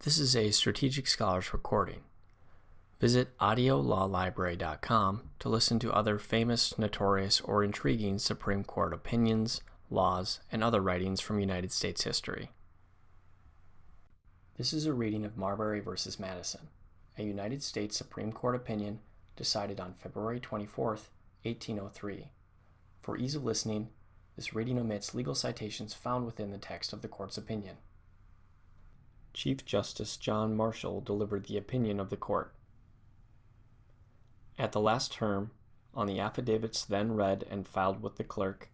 This is a Strategic Scholars recording. Visit audiolawlibrary.com to listen to other famous, notorious, or intriguing Supreme Court opinions, laws, and other writings from United States history. This is a reading of Marbury v. Madison, a United States Supreme Court opinion decided on February 24, 1803. For ease of listening, this reading omits legal citations found within the text of the court's opinion. Chief Justice John Marshall delivered the opinion of the court. At the last term, on the affidavits then read and filed with the clerk,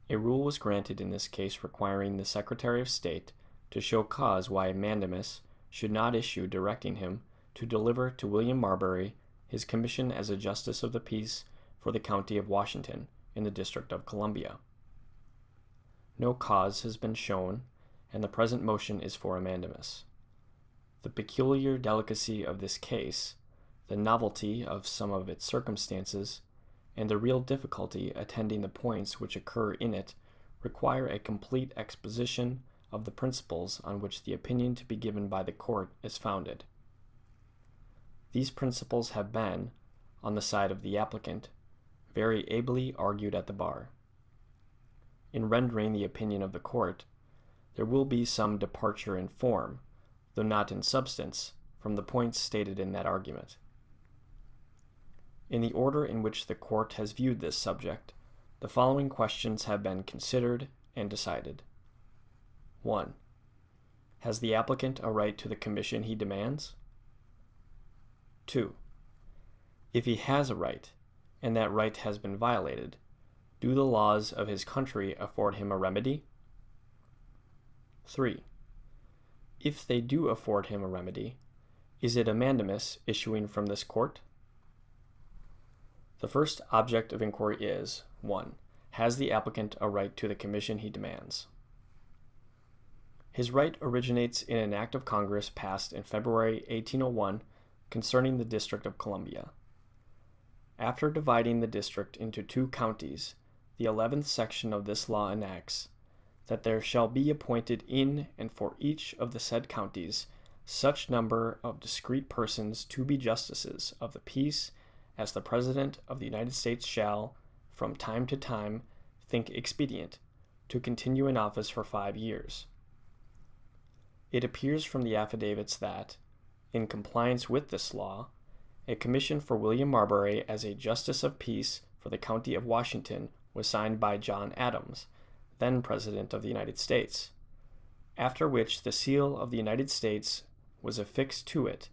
a rule was granted in this case requiring the Secretary of State to show cause why a mandamus should not issue directing him to deliver to William Marbury his commission as a Justice of the Peace for the County of Washington in the District of Columbia. No cause has been shown, and the present motion is for a mandamus. The peculiar delicacy of this case, the novelty of some of its circumstances, and the real difficulty attending the points which occur in it require a complete exposition of the principles on which the opinion to be given by the court is founded. These principles have been, on the side of the applicant, very ably argued at the bar. In rendering the opinion of the court, there will be some departure in form, though not in substance, from the points stated in that argument. In the order in which the court has viewed this subject, the following questions have been considered and decided. 1. Has the applicant a right to the commission he demands? 2. If he has a right, and that right has been violated, do the laws of his country afford him a remedy? 3. If they do afford him a remedy, is it a mandamus issuing from this court? The first object of inquiry is, 1. Has the applicant a right to the commission he demands? His right originates in an act of Congress passed in February 1801 concerning the District of Columbia. After dividing the district into 2 counties, the 11th section of this law enacts that there shall be appointed in and for each of the said counties such number of discrete persons to be justices of the peace as the President of the United States shall, from time to time, think expedient, to continue in office for 5 years. It appears from the affidavits that, in compliance with this law, a commission for William Marbury as a Justice of Peace for the County of Washington was signed by John Adams, then President of the United States, after which the seal of the United States was affixed to it,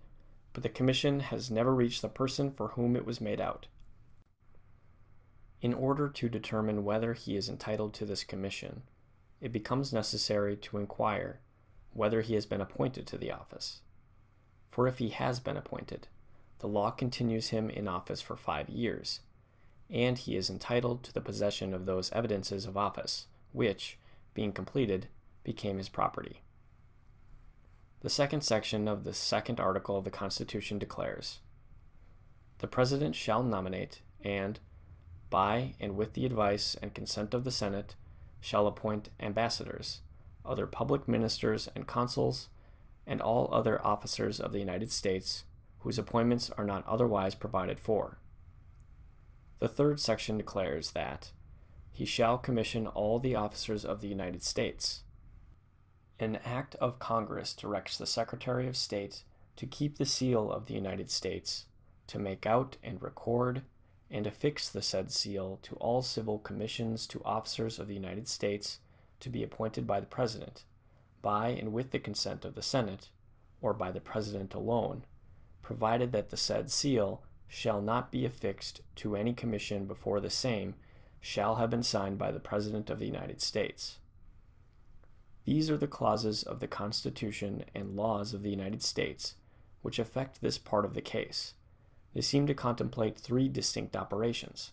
but the commission has never reached the person for whom it was made out. In order to determine whether he is entitled to this commission, it becomes necessary to inquire whether he has been appointed to the office. For if he has been appointed, the law continues him in office for 5 years, and he is entitled to the possession of those evidences of office, which, being completed, became his property. The second section of the second article of the Constitution declares, the President shall nominate and, by and with the advice and consent of the Senate, shall appoint ambassadors, other public ministers and consuls, and all other officers of the United States whose appointments are not otherwise provided for. The third section declares that he shall commission all the officers of the United States. An act of Congress directs the Secretary of State to keep the seal of the United States, to make out and record and affix the said seal to all civil commissions to officers of the United States to be appointed by the President, by and with the consent of the Senate, or by the President alone, provided that the said seal shall not be affixed to any commission before the same shall have been signed by the President of the United States. These are the clauses of the Constitution and laws of the United States which affect this part of the case. They seem to contemplate 3 distinct operations.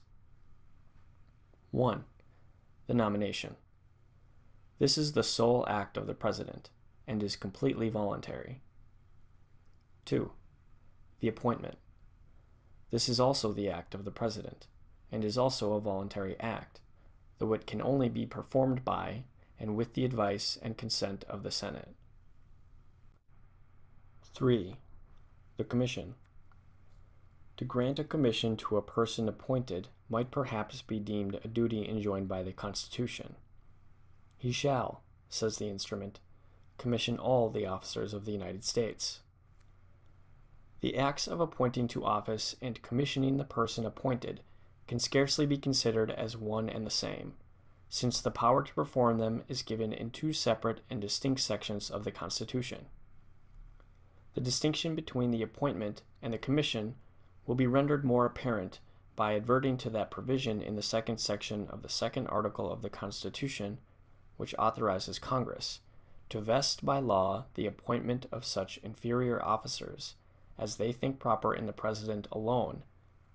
1. The nomination. This is the sole act of the President, and is completely voluntary. 2. The appointment. This is also the act of the President, and is also a voluntary act, though it can only be performed by and with the advice and consent of the Senate. 3. The Commission. To grant a commission to a person appointed might perhaps be deemed a duty enjoined by the Constitution. He shall, says the instrument, commission all the officers of the United States. The acts of appointing to office and commissioning the person appointed can scarcely be considered as one and the same, since the power to perform them is given in two separate and distinct sections of the Constitution. The distinction between the appointment and the commission will be rendered more apparent by adverting to that provision in the second section of the second article of the Constitution, which authorizes Congress to vest by law the appointment of such inferior officers as they think proper in the President alone,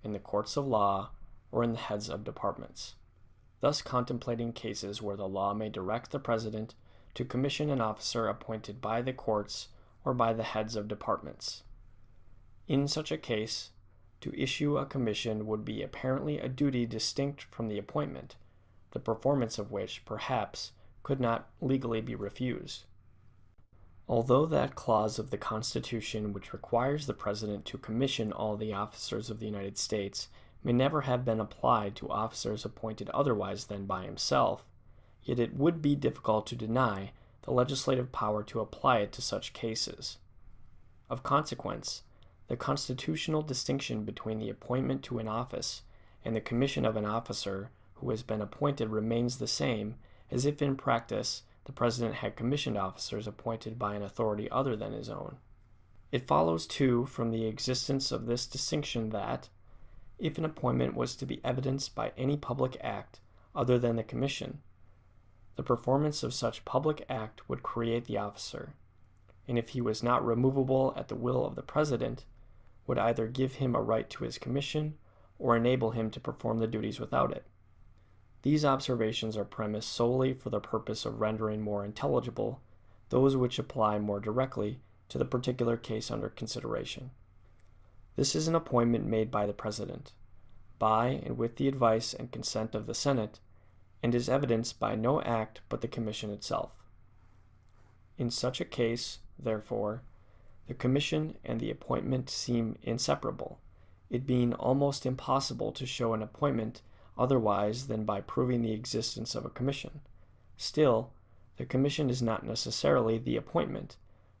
in the courts of law, or in the heads of departments, thus contemplating cases where the law may direct the President to commission an officer appointed by the courts or by the heads of departments. In such a case, to issue a commission would be apparently a duty distinct from the appointment, the performance of which, perhaps, could not legally be refused. Although that clause of the Constitution which requires the President to commission all the officers of the United States may never have been applied to officers appointed otherwise than by himself, yet it would be difficult to deny the legislative power to apply it to such cases. Of consequence, the constitutional distinction between the appointment to an office and the commission of an officer who has been appointed remains the same as if in practice the President had commissioned officers appointed by an authority other than his own. It follows, too, from the existence of this distinction that, if an appointment was to be evidenced by any public act other than the commission, the performance of such public act would create the officer, and if he was not removable at the will of the President, would either give him a right to his commission or enable him to perform the duties without it. These observations are premised solely for the purpose of rendering more intelligible those which apply more directly to the particular case under consideration. This is an appointment made by the President, by and with the advice and consent of the Senate, and is evidenced by no act but the commission itself. In such a case, therefore, the commission and the appointment seem inseparable, it being almost impossible to show an appointment otherwise than by proving the existence of a commission. Still, the commission is not necessarily the appointment,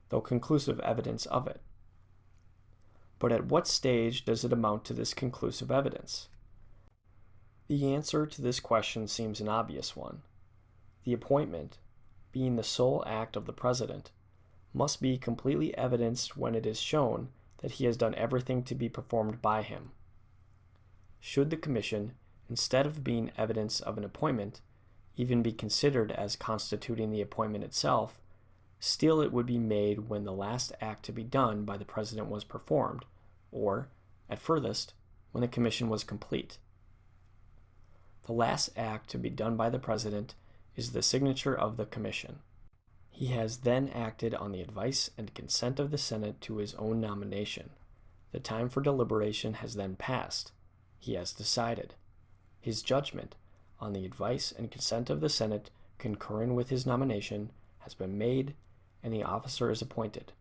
though conclusive evidence of it. But at what stage does it amount to this conclusive evidence? The answer to this question seems an obvious one. The appointment, being the sole act of the President, must be completely evidenced when it is shown that he has done everything to be performed by him. Should the commission, instead of being evidence of an appointment, even be considered as constituting the appointment itself, still it would be made when the last act to be done by the President was performed, or, at furthest, when the commission was complete. The last act to be done by the President is the signature of the commission. He has then acted on the advice and consent of the Senate to his own nomination. The time for deliberation has then passed. He has decided. His judgment, on the advice and consent of the Senate concurring with his nomination, has been made, and the officer is appointed.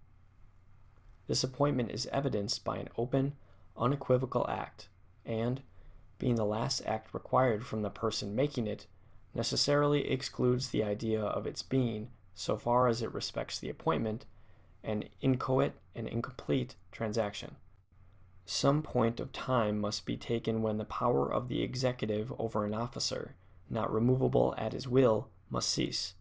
This appointment is evidenced by an open, unequivocal act, and, being the last act required from the person making it, necessarily excludes the idea of its being, so far as it respects the appointment, an inchoate and incomplete transaction. Some point of time must be taken when the power of the executive over an officer, not removable at his will, must cease.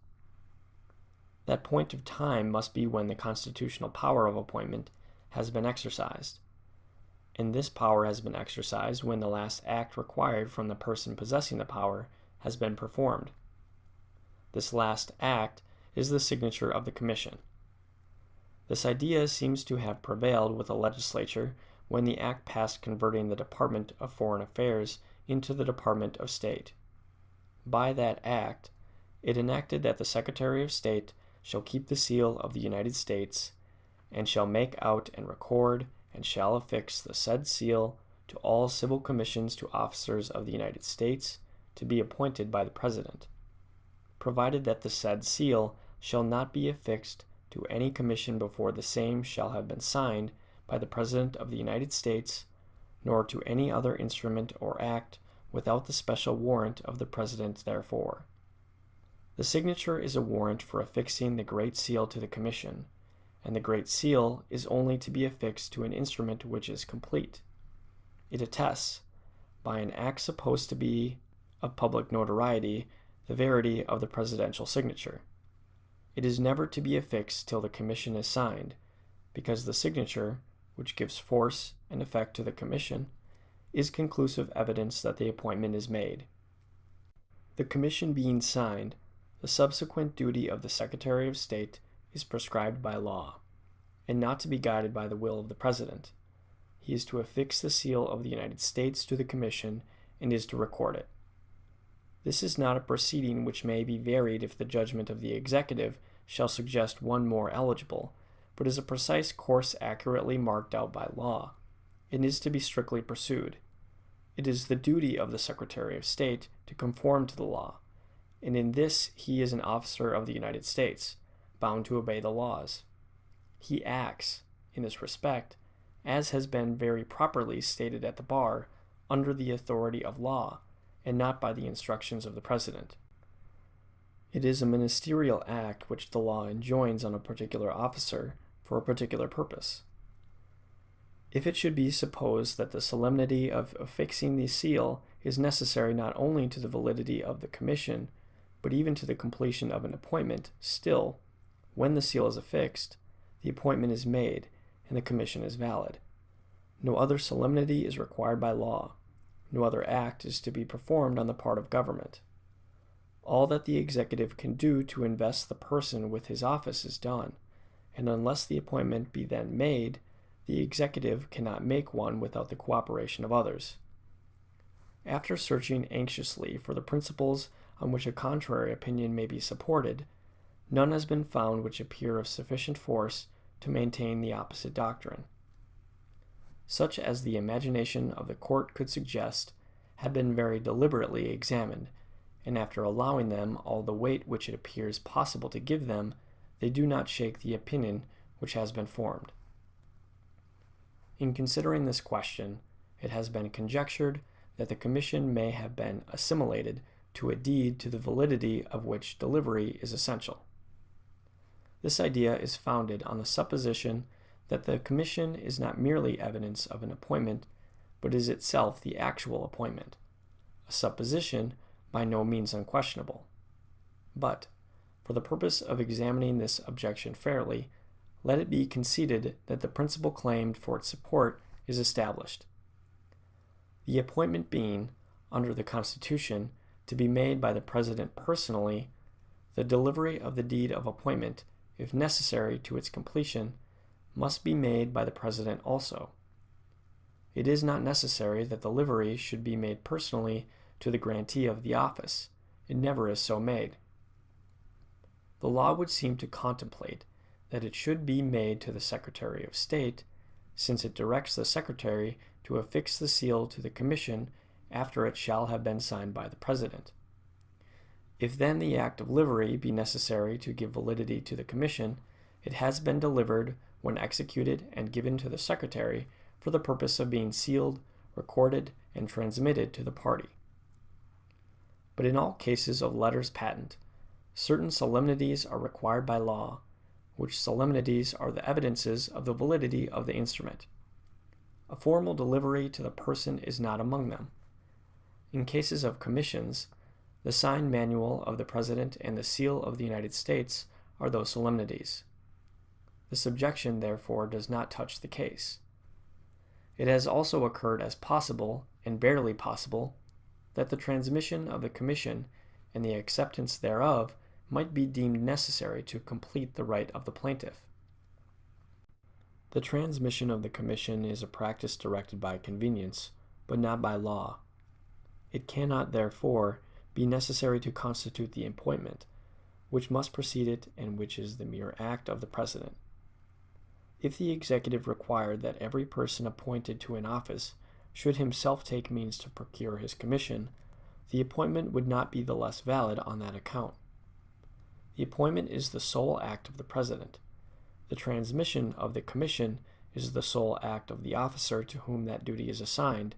That point of time must be when the constitutional power of appointment has been exercised. And this power has been exercised when the last act required from the person possessing the power has been performed. This last act is the signature of the commission. This idea seems to have prevailed with the legislature when the act passed converting the Department of Foreign Affairs into the Department of State. By that act, it enacted that the Secretary of State shall keep the seal of the United States, and shall make out and record, and shall affix the said seal to all civil commissions to officers of the United States to be appointed by the President, provided that the said seal shall not be affixed to any commission before the same shall have been signed by the President of the United States, nor to any other instrument or act without the special warrant of the President therefor. The signature is a warrant for affixing the Great Seal to the commission, and the Great Seal is only to be affixed to an instrument which is complete. It attests, by an act supposed to be of public notoriety, the verity of the presidential signature. It is never to be affixed till the commission is signed, because the signature, which gives force and effect to the commission, is conclusive evidence that the appointment is made. The commission being signed, the subsequent duty of the Secretary of State is prescribed by law, and not to be guided by the will of the President. He is to affix the seal of the United States to the commission and is to record it. This is not a proceeding which may be varied if the judgment of the executive shall suggest one more eligible, but is a precise course accurately marked out by law, and is to be strictly pursued. It is the duty of the Secretary of State to conform to the law, and in this he is an officer of the United States, bound to obey the laws. He acts, in this respect, as has been very properly stated at the bar, under the authority of law, and not by the instructions of the President. It is a ministerial act which the law enjoins on a particular officer for a particular purpose. If it should be supposed that the solemnity of affixing the seal is necessary not only to the validity of the commission, but even to the completion of an appointment, still, when the seal is affixed, the appointment is made, and the commission is valid. No other solemnity is required by law. No other act is to be performed on the part of government. All that the executive can do to invest the person with his office is done, and unless the appointment be then made, the executive cannot make one without the cooperation of others. After searching anxiously for the principles on which a contrary opinion may be supported, none has been found which appear of sufficient force to maintain the opposite doctrine. Such as the imagination of the court could suggest have been very deliberately examined, and after allowing them all the weight which it appears possible to give them, they do not shake the opinion which has been formed. In considering this question, it has been conjectured that the commission may have been assimilated to a deed to the validity of which delivery is essential. This idea is founded on the supposition that the commission is not merely evidence of an appointment, but is itself the actual appointment, a supposition by no means unquestionable. But, for the purpose of examining this objection fairly, let it be conceded that the principle claimed for its support is established. The appointment being, under the Constitution, to be made by the President personally, the delivery of the deed of appointment, if necessary to its completion, must be made by the President also. It is not necessary that the delivery should be made personally to the grantee of the office. It never is so made. The law would seem to contemplate that it should be made to the Secretary of State, since it directs the Secretary to affix the seal to the commission after it shall have been signed by the President. If then the act of delivery be necessary to give validity to the commission, it has been delivered when executed and given to the Secretary for the purpose of being sealed, recorded, and transmitted to the party. But in all cases of letters patent, certain solemnities are required by law, which solemnities are the evidences of the validity of the instrument. A formal delivery to the person is not among them. In cases of commissions, the signed manual of the President and the seal of the United States are those solemnities. This objection, therefore, does not touch the case. It has also occurred as possible, and barely possible, that the transmission of the commission and the acceptance thereof might be deemed necessary to complete the right of the plaintiff. The transmission of the commission is a practice directed by convenience, but not by law. It cannot, therefore, be necessary to constitute the appointment, which must precede it and which is the mere act of the President. If the executive required that every person appointed to an office should himself take means to procure his commission, the appointment would not be the less valid on that account. The appointment is the sole act of the President, The transmission of the commission is the sole act of the officer to whom that duty is assigned,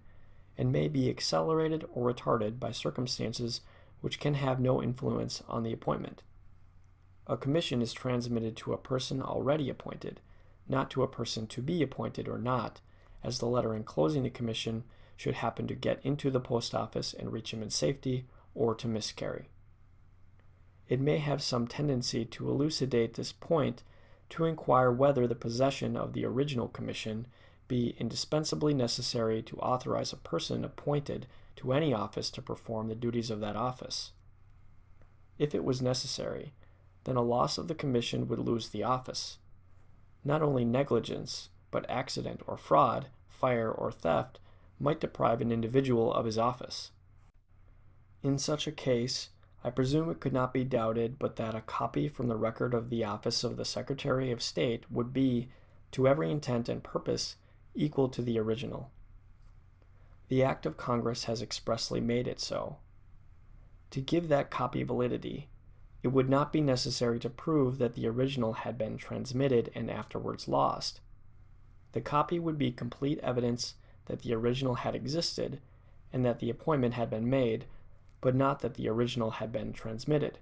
and may be accelerated or retarded by circumstances which can have no influence on the appointment. A commission is transmitted to a person already appointed, not to a person to be appointed or not, as the letter enclosing the commission should happen to get into the post office and reach him in safety, or to miscarry. It may have some tendency to elucidate this point to inquire whether the possession of the original commission be indispensably necessary to authorize a person appointed to any office to perform the duties of that office. If it was necessary, then a loss of the commission would lose the office. Not only negligence, but accident or fraud, fire or theft, might deprive an individual of his office. In such a case, I presume it could not be doubted but that a copy from the record of the office of the Secretary of State would be, to every intent and purpose, equal to the original. The act of Congress has expressly made it so. To give that copy validity, it would not be necessary to prove that the original had been transmitted and afterwards lost. The copy would be complete evidence that the original had existed and that the appointment had been made, but not that the original had been transmitted.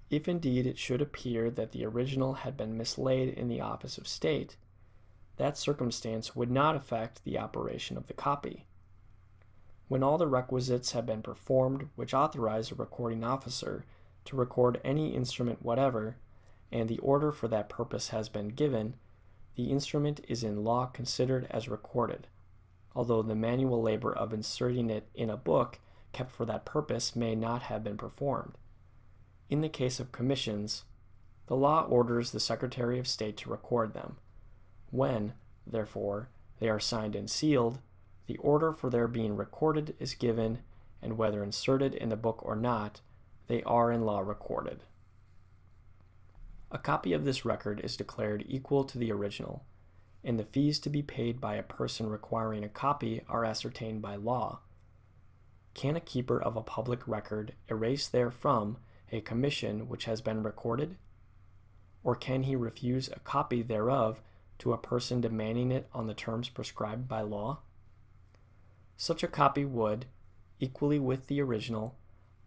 If indeed it should appear that the original had been mislaid in the office of state, that circumstance would not affect the operation of the copy. When all the requisites have been performed which authorize a recording officer to record any instrument whatever, and the order for that purpose has been given, the instrument is in law considered as recorded, although the manual labor of inserting it in a book kept for that purpose may not have been performed. In the case of commissions, the law orders the Secretary of State to record them. When, therefore, they are signed and sealed, the order for their being recorded is given, and whether inserted in the book or not, they are in law recorded. A copy of this record is declared equal to the original, and the fees to be paid by a person requiring a copy are ascertained by law. Can a keeper of a public record erase therefrom a commission which has been recorded? Or can he refuse a copy thereof to a person demanding it on the terms prescribed by law? Such a copy would, equally with the original,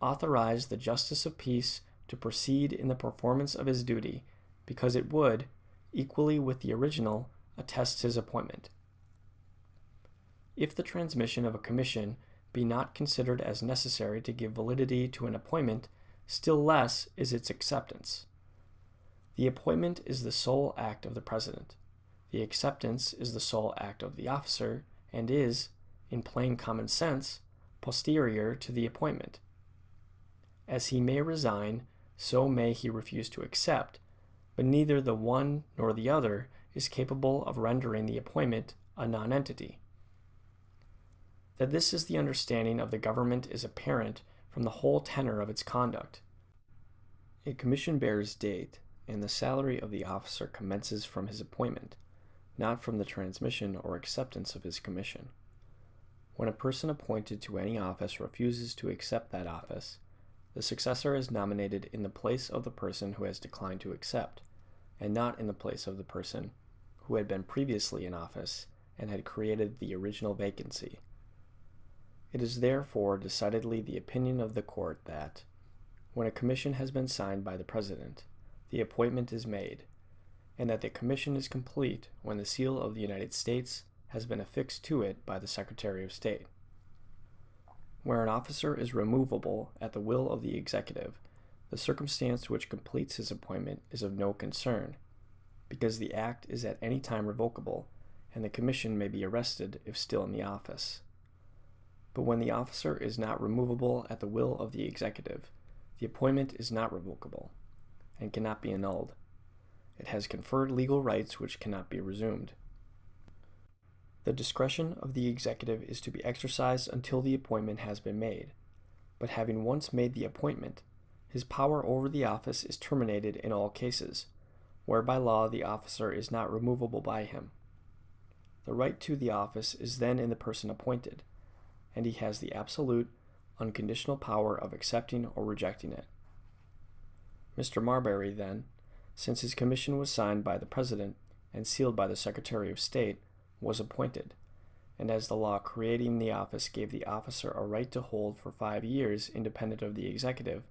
authorize the justice of peace to proceed in the performance of his duty, because it would, equally with the original, attest his appointment. If the transmission of a commission be not considered as necessary to give validity to an appointment, still less is its acceptance. The appointment is the sole act of the President. The acceptance is the sole act of the officer, and is, in plain common sense, posterior to the appointment. As he may resign, so may he refuse to accept, but neither the one nor the other is capable of rendering the appointment a nonentity. That this is the understanding of the government is apparent from the whole tenor of its conduct. A commission bears date, and the salary of the officer commences from his appointment, not from the transmission or acceptance of his commission. When a person appointed to any office refuses to accept that office, the successor is nominated in the place of the person who has declined to accept, and not in the place of the person who had been previously in office and had created the original vacancy. It is therefore decidedly the opinion of the court that, when a commission has been signed by the President, the appointment is made, and that the commission is complete when the seal of the United States has been affixed to it by the Secretary of State. Where an officer is removable at the will of the executive, the circumstance which completes his appointment is of no concern, because the act is at any time revocable, and the commission may be arrested if still in the office. But when the officer is not removable at the will of the executive, the appointment is not revocable, and cannot be annulled. It has conferred legal rights which cannot be resumed. The discretion of the executive is to be exercised until the appointment has been made, but having once made the appointment, his power over the office is terminated in all cases, where by law the officer is not removable by him. The right to the office is then in the person appointed, and he has the absolute, unconditional power of accepting or rejecting it. Mr. Marbury, then, since his commission was signed by the President and sealed by the Secretary of State, was appointed, and as the law creating the office gave the officer a right to hold for 5 years independent of the executive,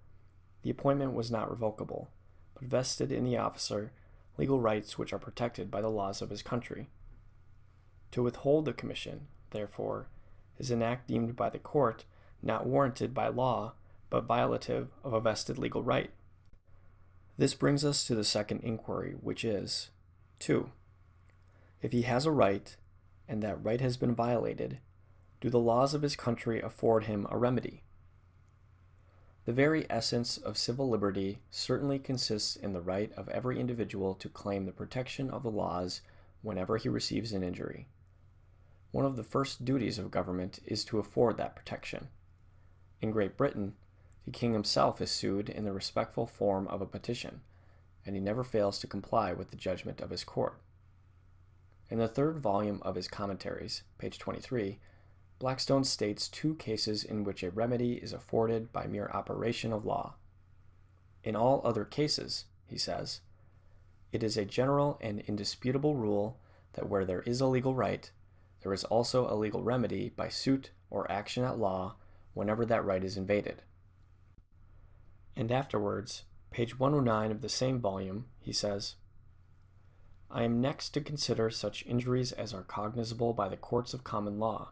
the appointment was not revocable, but vested in the officer legal rights which are protected by the laws of his country. To withhold the commission, therefore, is an act deemed by the court not warranted by law, but violative of a vested legal right. This brings us to the second inquiry, which is, 2. If he has a right, and that right has been violated, do the laws of his country afford him a remedy? The very essence of civil liberty certainly consists in the right of every individual to claim the protection of the laws whenever he receives an injury. One of the first duties of government is to afford that protection. In Great Britain, the king himself is sued in the respectful form of a petition, and he never fails to comply with the judgment of his court. In the third volume of his Commentaries, page 23, Blackstone states 2 cases in which a remedy is afforded by mere operation of law. In all other cases, he says, it is a general and indisputable rule that where there is a legal right, there is also a legal remedy by suit or action at law whenever that right is invaded. And afterwards, page 109 of the same volume, he says, I am next to consider such injuries as are cognizable by the courts of common law,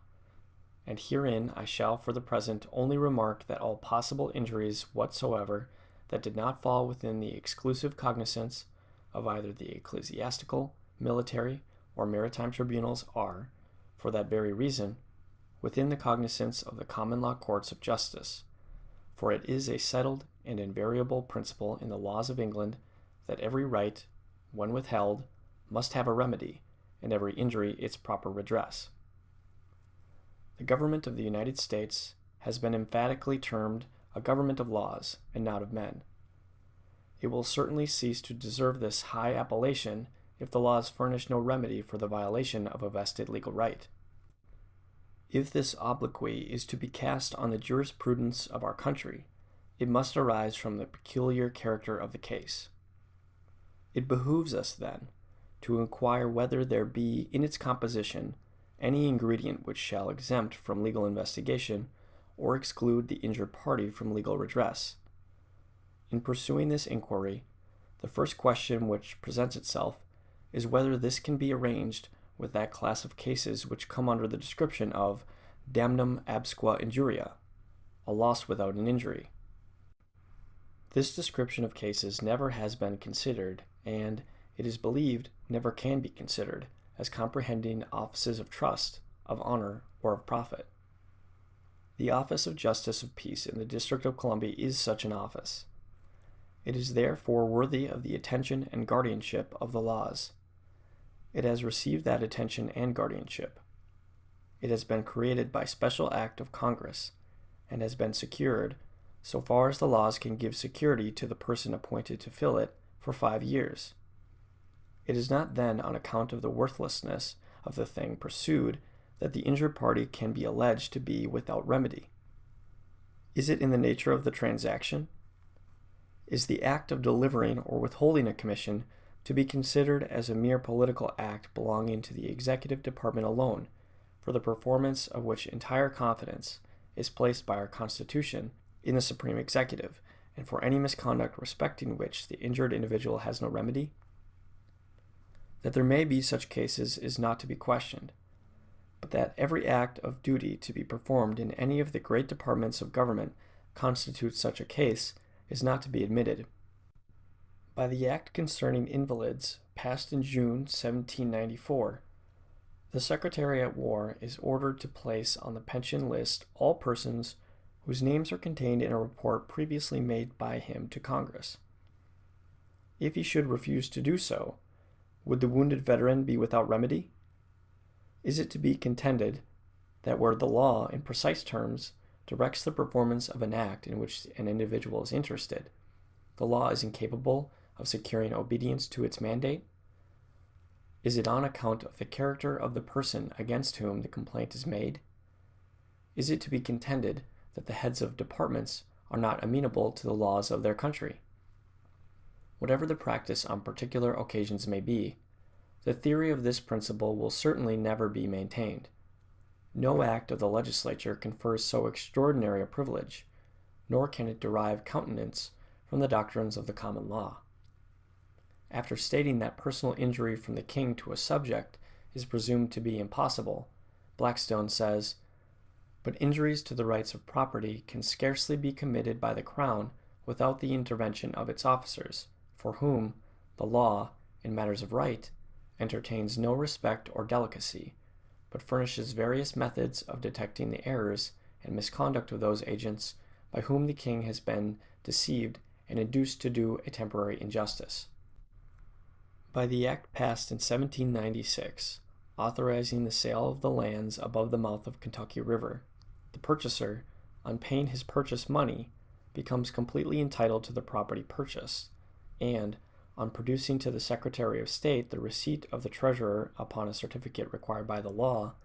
and herein I shall for the present only remark that all possible injuries whatsoever that did not fall within the exclusive cognizance of either the ecclesiastical, military, or maritime tribunals are, for that very reason, within the cognizance of the common law courts of justice, for it is a settled and invariable principle in the laws of England that every right, when withheld, must have a remedy, and every injury its proper redress. The government of the United States has been emphatically termed a government of laws and not of men. It will certainly cease to deserve this high appellation if the laws furnish no remedy for the violation of a vested legal right. If this obloquy is to be cast on the jurisprudence of our country, it must arise from the peculiar character of the case. It behooves us, then, to inquire whether there be in its composition any ingredient which shall exempt from legal investigation or exclude the injured party from legal redress. In pursuing this inquiry, the first question which presents itself is whether this can be arranged with that class of cases which come under the description of damnum absqua injuria, a loss without an injury. This description of cases never has been considered, and, it is believed, never can be considered, as comprehending offices of trust, of honor, or of profit. The office of Justice of Peace in the District of Columbia is such an office. It is therefore worthy of the attention and guardianship of the laws. It has received that attention and guardianship. It has been created by special act of Congress, and has been secured, so far as the laws can give security to the person appointed to fill it, for 5 years. It is not then on account of the worthlessness of the thing pursued that the injured party can be alleged to be without remedy. Is it in the nature of the transaction? Is the act of delivering or withholding a commission to be considered as a mere political act belonging to the executive department alone, for the performance of which entire confidence is placed by our Constitution in the supreme executive, and for any misconduct respecting which the injured individual has no remedy? That there may be such cases is not to be questioned, but that every act of duty to be performed in any of the great departments of government constitutes such a case is not to be admitted. By the Act concerning invalids, passed in June 1794, the Secretary at War is ordered to place on the pension list all persons whose names are contained in a report previously made by him to Congress. If he should refuse to do so, would the wounded veteran be without remedy? Is it to be contended that where the law, in precise terms, directs the performance of an act in which an individual is interested, the law is incapable of securing obedience to its mandate? Is it on account of the character of the person against whom the complaint is made? Is it to be contended that the heads of departments are not amenable to the laws of their country? Whatever the practice on particular occasions may be, the theory of this principle will certainly never be maintained. No act of the legislature confers so extraordinary a privilege, nor can it derive countenance from the doctrines of the common law. After stating that personal injury from the king to a subject is presumed to be impossible, Blackstone says, "But injuries to the rights of property can scarcely be committed by the Crown without the intervention of its officers, for whom the law, in matters of right, entertains no respect or delicacy, but furnishes various methods of detecting the errors and misconduct of those agents by whom the king has been deceived and induced to do a temporary injustice." By the act passed in 1796, authorizing the sale of the lands above the mouth of Kentucky River, the purchaser, on paying his purchase money, becomes completely entitled to the property purchased, and, on producing to the Secretary of State the receipt of the treasurer upon a certificate required by the law,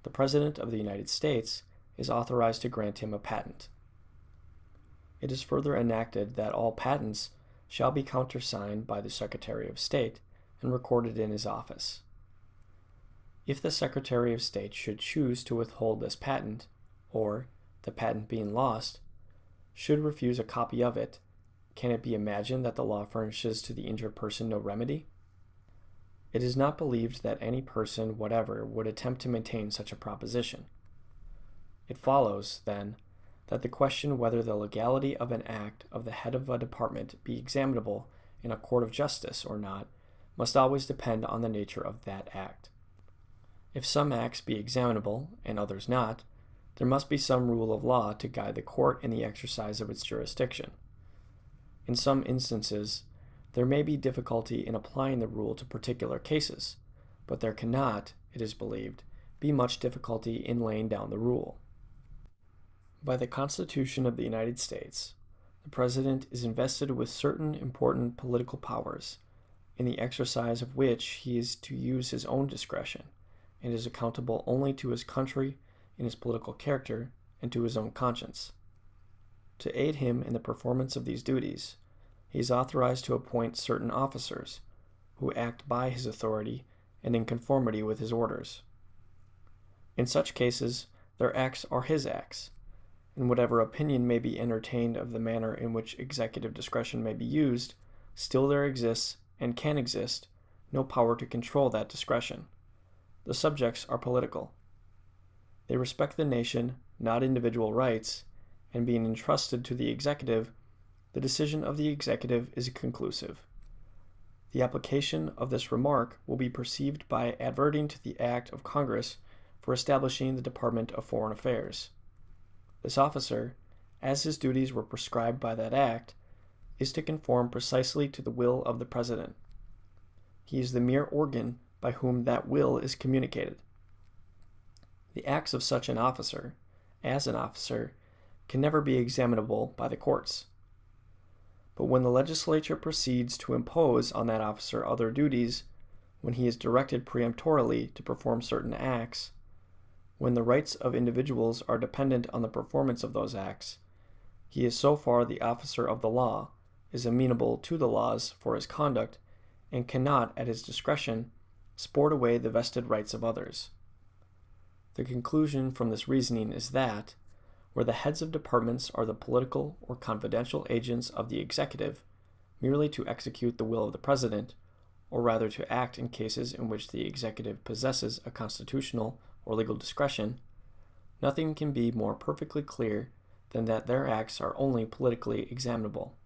the President of the United States is authorized to grant him a patent. It is further enacted that all patents shall be countersigned by the Secretary of State and recorded in his office. If the Secretary of State should choose to withhold this patent, or, the patent being lost, should refuse a copy of it, can it be imagined that the law furnishes to the injured person no remedy? It is not believed that any person whatever would attempt to maintain such a proposition. It follows, then, that the question whether the legality of an act of the head of a department be examinable in a court of justice or not must always depend on the nature of that act. If some acts be examinable and others not, there must be some rule of law to guide the court in the exercise of its jurisdiction. In some instances, there may be difficulty in applying the rule to particular cases, but there cannot, it is believed, be much difficulty in laying down the rule. By the Constitution of the United States, the President is invested with certain important political powers, in the exercise of which he is to use his own discretion, and is accountable only to his country in his political character and to his own conscience. To aid him in the performance of these duties, he is authorized to appoint certain officers, who act by his authority and in conformity with his orders. In such cases, their acts are his acts, and whatever opinion may be entertained of the manner in which executive discretion may be used, still there exists, and can exist, no power to control that discretion. The subjects are political. They respect the nation, not individual rights, and being entrusted to the executive, the decision of the executive is conclusive. The application of this remark will be perceived by adverting to the act of Congress for establishing the Department of Foreign Affairs. This officer, as his duties were prescribed by that act, is to conform precisely to the will of the President. He is the mere organ by whom that will is communicated. The acts of such an officer, as an officer, can never be examinable by the courts. But when the legislature proceeds to impose on that officer other duties, when he is directed peremptorily to perform certain acts, when the rights of individuals are dependent on the performance of those acts, he is so far the officer of the law, is amenable to the laws for his conduct, and cannot, at his discretion, sport away the vested rights of others. The conclusion from this reasoning is that, where the heads of departments are the political or confidential agents of the executive, merely to execute the will of the President, or rather to act in cases in which the executive possesses a constitutional or legal discretion, nothing can be more perfectly clear than that their acts are only politically examinable.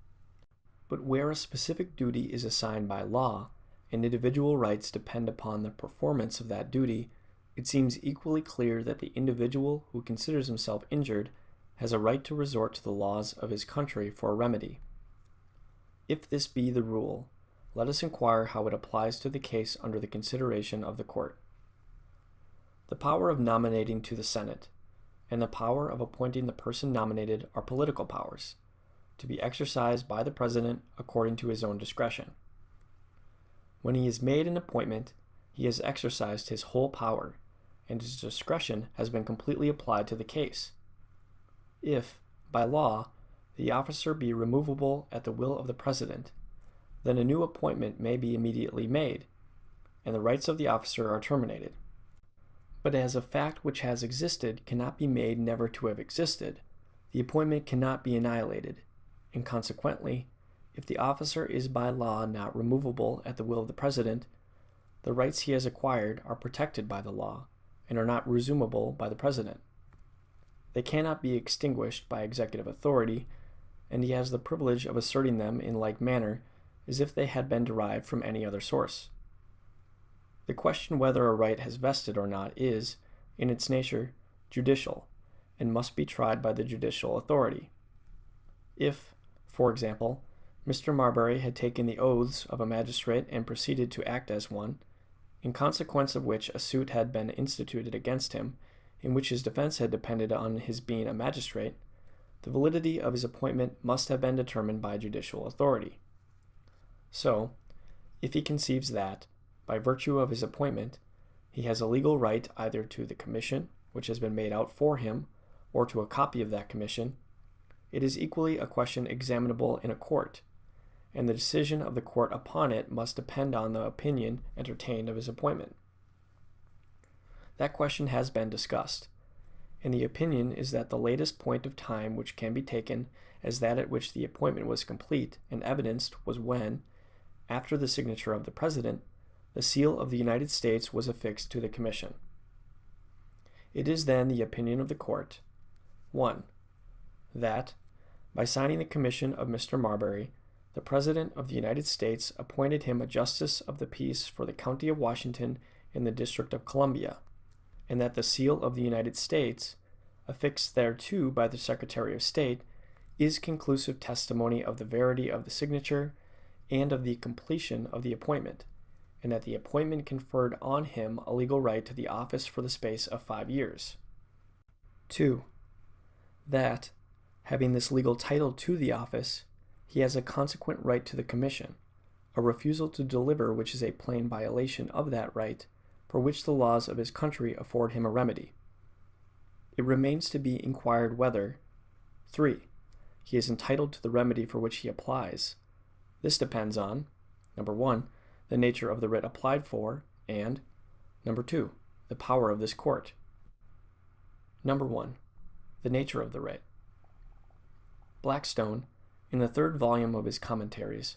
But where a specific duty is assigned by law, and individual rights depend upon the performance of that duty, it seems equally clear that the individual who considers himself injured has a right to resort to the laws of his country for a remedy. If this be the rule, let us inquire how it applies to the case under the consideration of the court. The power of nominating to the Senate, and the power of appointing the person nominated are political powers, to be exercised by the President according to his own discretion. When he has made an appointment, he has exercised his whole power, and his discretion has been completely applied to the case. If, by law, the officer be removable at the will of the President, then a new appointment may be immediately made, and the rights of the officer are terminated. But as a fact which has existed cannot be made never to have existed, the appointment cannot be annihilated, and consequently, if the officer is by law not removable at the will of the President, the rights he has acquired are protected by the law and are not resumable by the President. They cannot be extinguished by executive authority, and he has the privilege of asserting them in like manner as if they had been derived from any other source. The question whether a right has vested or not is, in its nature, judicial, and must be tried by the judicial authority. If, for example, Mr. Marbury had taken the oaths of a magistrate and proceeded to act as one, in consequence of which a suit had been instituted against him, in which his defense had depended on his being a magistrate, the validity of his appointment must have been determined by judicial authority. So, if he conceives that, by virtue of his appointment, he has a legal right either to the commission, which has been made out for him, or to a copy of that commission, it is equally a question examinable in a court, and the decision of the court upon it must depend on the opinion entertained of his appointment. That question has been discussed, and the opinion is that the latest point of time which can be taken as that at which the appointment was complete and evidenced was when, after the signature of the President, the seal of the United States was affixed to the commission. It is then the opinion of the court, 1. That, by signing the commission of Mr. Marbury, the President of the United States appointed him a Justice of the Peace for the County of Washington in the District of Columbia, and that the seal of the United States, affixed thereto by the Secretary of State, is conclusive testimony of the verity of the signature and of the completion of the appointment, and that the appointment conferred on him a legal right to the office for the space of 5 years. 2. That, having this legal title to the office, he has a consequent right to the commission, a refusal to deliver which is a plain violation of that right, for which the laws of his country afford him a remedy. It remains to be inquired whether 3. He is entitled to the remedy for which he applies. This depends on 1. The nature of the writ applied for, and 2. The power of this court. 1. The nature of the writ. Blackstone, in the 3rd volume of his Commentaries,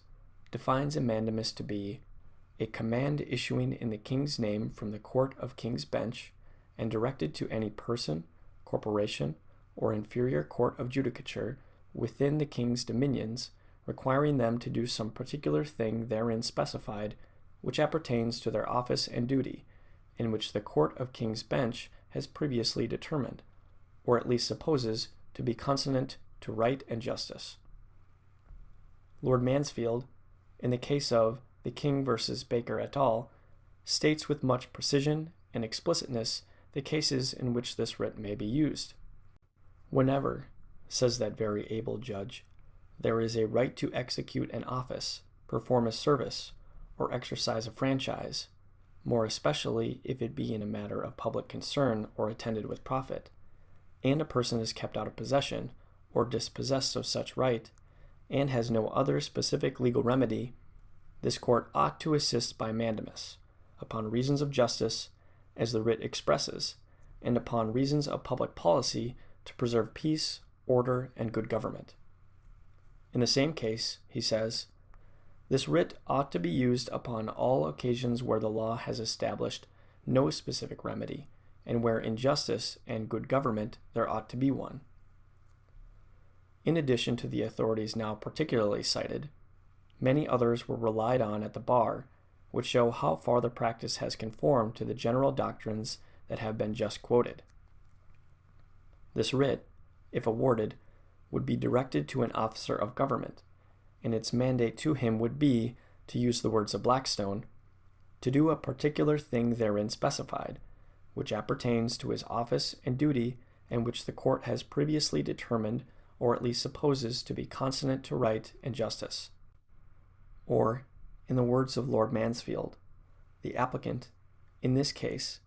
defines a mandamus to be a command issuing in the King's name from the Court of King's Bench and directed to any person, corporation, or inferior court of judicature within the King's dominions, requiring them to do some particular thing therein specified, which appertains to their office and duty, in which the Court of King's Bench has previously determined, or at least supposes to be consonant to right and justice. Lord Mansfield, in the case of the King versus Baker et al., states with much precision and explicitness the cases in which this writ may be used. Whenever, says that very able judge, there is a right to execute an office, perform a service, or exercise a franchise, more especially if it be in a matter of public concern or attended with profit, and a person is kept out of possession or dispossessed of such right, and has no other specific legal remedy, this court ought to assist by mandamus, upon reasons of justice, as the writ expresses, and upon reasons of public policy to preserve peace, order, and good government. In the same case, he says, this writ ought to be used upon all occasions where the law has established no specific remedy, and where in justice and good government there ought to be one. In addition to the authorities now particularly cited, many others were relied on at the bar, which show how far the practice has conformed to the general doctrines that have been just quoted. This writ, if awarded, would be directed to an officer of government, and its mandate to him would be, to use the words of Blackstone, to do a particular thing therein specified, which appertains to his office and duty, and which the court has previously determined or at least supposes to be consonant to right and justice. Or, in the words of Lord Mansfield, the applicant, in this case,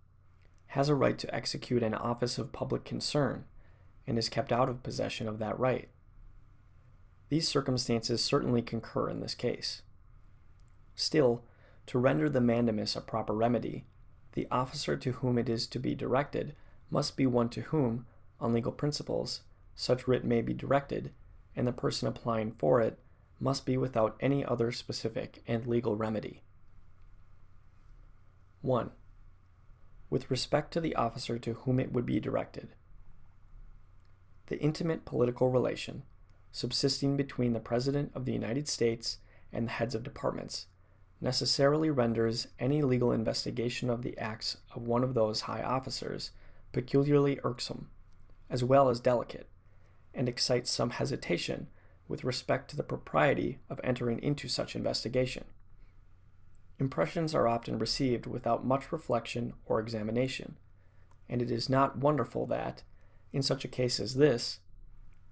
has a right to execute an office of public concern, and is kept out of possession of that right. These circumstances certainly concur in this case. Still, to render the mandamus a proper remedy, the officer to whom it is to be directed must be one to whom, on legal principles, such writ may be directed, and the person applying for it must be without any other specific and legal remedy. 1. With respect to the officer to whom it would be directed. The intimate political relation subsisting between the President of the United States and the heads of departments necessarily renders any legal investigation of the acts of one of those high officers peculiarly irksome, as well as delicate, and excites some hesitation with respect to the propriety of entering into such investigation. Impressions are often received without much reflection or examination, and it is not wonderful that, in such a case as this,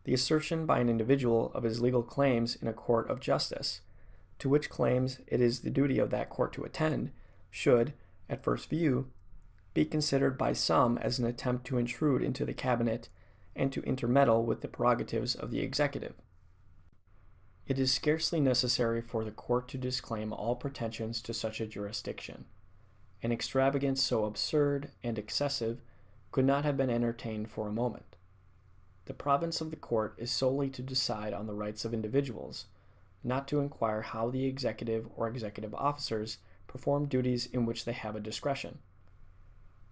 the assertion by an individual of his legal claims in a court of justice, to which claims it is the duty of that court to attend, should, at first view, be considered by some as an attempt to intrude into the cabinet and to intermeddle with the prerogatives of the executive. It is scarcely necessary for the court to disclaim all pretensions to such a jurisdiction. An extravagance so absurd and excessive could not have been entertained for a moment. The province of the court is solely to decide on the rights of individuals, not to inquire how the executive or executive officers perform duties in which they have a discretion.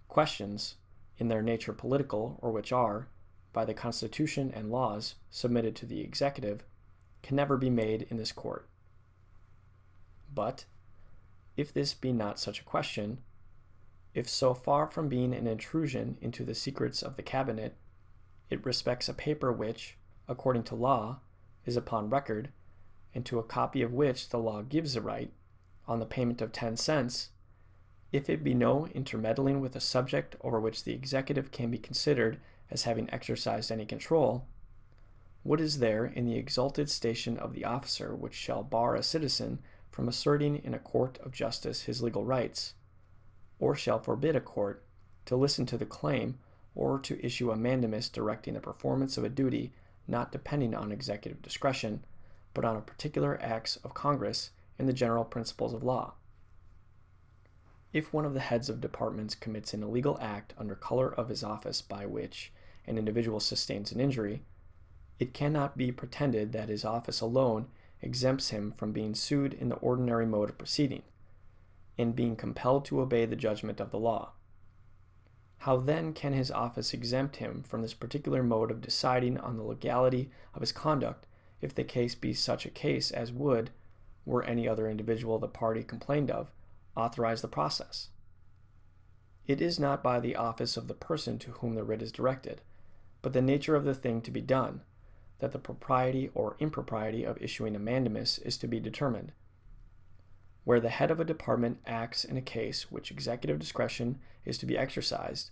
Questions, in their nature political, or which are, by the Constitution and laws, submitted to the executive, can never be made in this court. But, if this be not such a question, if so far from being an intrusion into the secrets of the cabinet, it respects a paper which, according to law, is upon record, and to a copy of which the law gives a right, on the payment of 10 cents, if it be no intermeddling with a subject over which the executive can be considered as having exercised any control, what is there in the exalted station of the officer which shall bar a citizen from asserting in a court of justice his legal rights, or shall forbid a court to listen to the claim or to issue a mandamus directing the performance of a duty not depending on executive discretion, but on a particular acts of Congress and the general principles of law? If one of the heads of departments commits an illegal act under color of his office by which an individual sustains an injury, it cannot be pretended that his office alone exempts him from being sued in the ordinary mode of proceeding, and being compelled to obey the judgment of the law. How then can his office exempt him from this particular mode of deciding on the legality of his conduct if the case be such a case as would, were any other individual the party complained of, authorize the process? It is not by the office of the person to whom the writ is directed, but the nature of the thing to be done, that the propriety or impropriety of issuing a mandamus is to be determined. Where the head of a department acts in a case which executive discretion is to be exercised,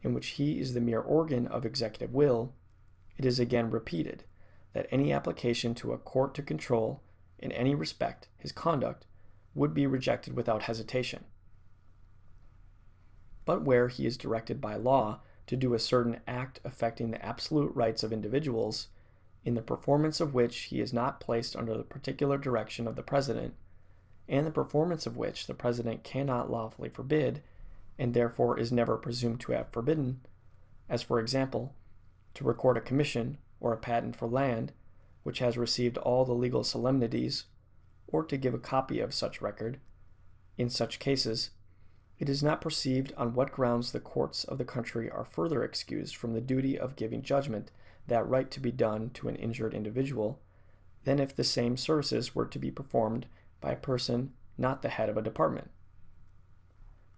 in which he is the mere organ of executive will, it is again repeated that any application to a court to control, in any respect, his conduct, would be rejected without hesitation. But where he is directed by law to do a certain act affecting the absolute rights of individuals, in the performance of which he is not placed under the particular direction of the President, and the performance of which the President cannot lawfully forbid, and therefore is never presumed to have forbidden, as for example, to record a commission or a patent for land, which has received all the legal solemnities, or to give a copy of such record, in such cases, it is not perceived on what grounds the courts of the country are further excused from the duty of giving judgment that right to be done to an injured individual, than if the same services were to be performed by a person not the head of a department.